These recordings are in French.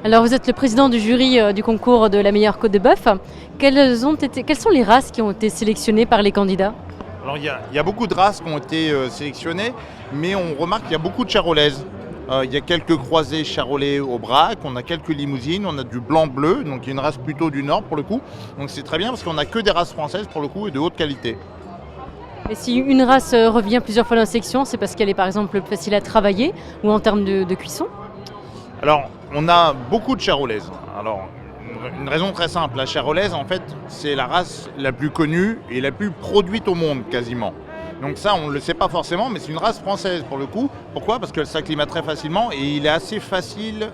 Alors vous êtes le président du jury du concours de la meilleure côte de bœuf. Quelles sont les races qui ont été sélectionnées par les candidats? Alors il y a beaucoup de races qui ont été sélectionnées, mais on remarque qu'il y a beaucoup de charolaises. Il y a quelques croisés charolais au Brac, on a quelques limousines, on a du blanc-bleu, donc il y a une race plutôt du nord pour le coup. Donc c'est très bien parce qu'on n'a que des races françaises pour le coup et de haute qualité. Et si une race revient plusieurs fois dans la sélection, c'est parce qu'elle est par exemple plus facile à travailler ou en termes de cuisson? Alors on a beaucoup de charolaises. Alors une raison très simple, la charolaise en fait c'est la race la plus connue et la plus produite au monde quasiment. Donc ça, on ne le sait pas forcément, mais c'est une race française pour le coup. Pourquoi? Parce qu'elle s'acclimate très facilement et il est assez facile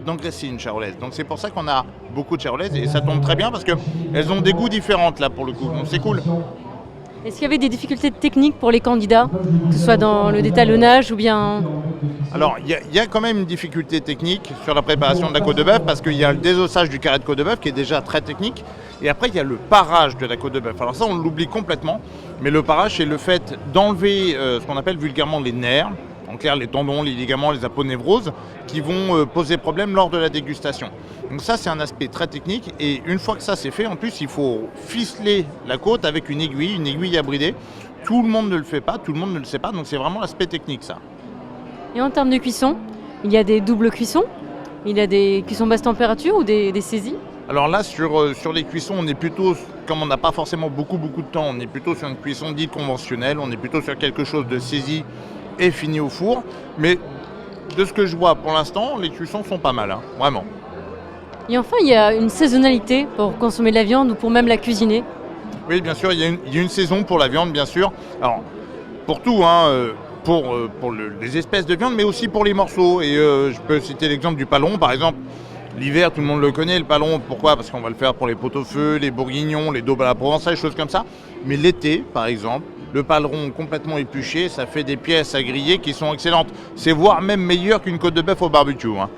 d'engraisser une charolaise. Donc c'est pour ça qu'on a beaucoup de charolaises et ça tombe très bien parce qu'elles ont des goûts différents là pour le coup. Donc c'est cool. Est-ce qu'il y avait des difficultés techniques pour les candidats, que ce soit dans le détalonnage ou bien... Alors il y a quand même une difficulté technique sur la préparation de la côte de bœuf parce qu'il y a le désossage du carré de côte de bœuf qui est déjà très technique. Et après il y a le parage de la côte de bœuf. Alors ça on l'oublie complètement, mais le parage c'est le fait d'enlever ce qu'on appelle vulgairement les nerfs, en clair les tendons, les ligaments, les aponevroses, qui vont poser problème lors de la dégustation. Donc ça c'est un aspect très technique et une fois que ça c'est fait, en plus il faut ficeler la côte avec une aiguille à brider. Tout le monde ne le fait pas, tout le monde ne le sait pas, donc c'est vraiment l'aspect technique ça. Et en termes de cuisson, il y a des doubles cuissons, il y a des cuissons basse température ou des saisies? Alors là, sur les cuissons, on est plutôt, comme on n'a pas forcément beaucoup de temps, on est plutôt sur une cuisson dite conventionnelle, on est plutôt sur quelque chose de saisi et fini au four. Mais de ce que je vois pour l'instant, les cuissons sont pas mal, hein, vraiment. Et enfin, il y a une saisonnalité pour consommer de la viande ou pour même la cuisiner. Oui, bien sûr, il y a une saison pour la viande, bien sûr. Alors, pour tout, hein, pour les espèces de viande, mais aussi pour les morceaux. Et je peux citer l'exemple du paleron, par exemple. L'hiver, tout le monde le connaît, le paleron. Pourquoi? Parce qu'on va le faire pour les pot-au-feu, les bourguignons, les daubes à la provençale, des choses comme ça. Mais l'été, par exemple, le paleron complètement épluché, ça fait des pièces à griller qui sont excellentes. C'est voire même meilleur qu'une côte de bœuf au barbecue, hein.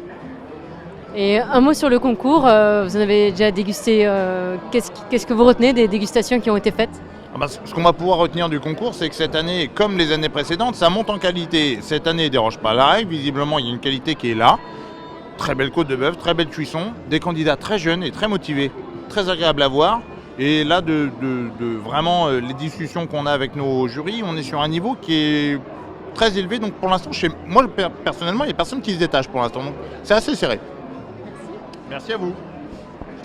Et un mot sur le concours, vous en avez déjà dégusté, qu'est-ce que vous retenez des dégustations qui ont été faites? Ce qu'on va pouvoir retenir du concours, c'est que cette année, comme les années précédentes, ça monte en qualité. Cette année, ne dérange pas la règle. Visiblement, il y a une qualité qui est là. Très belle côte de bœuf, très belle cuisson, des candidats très jeunes et très motivés, très agréable à voir. Et là, de vraiment les discussions qu'on a avec nos jurys, on est sur un niveau qui est très élevé. Donc pour l'instant, moi personnellement, il n'y a personne qui se détache pour l'instant. Donc c'est assez serré. Merci à vous.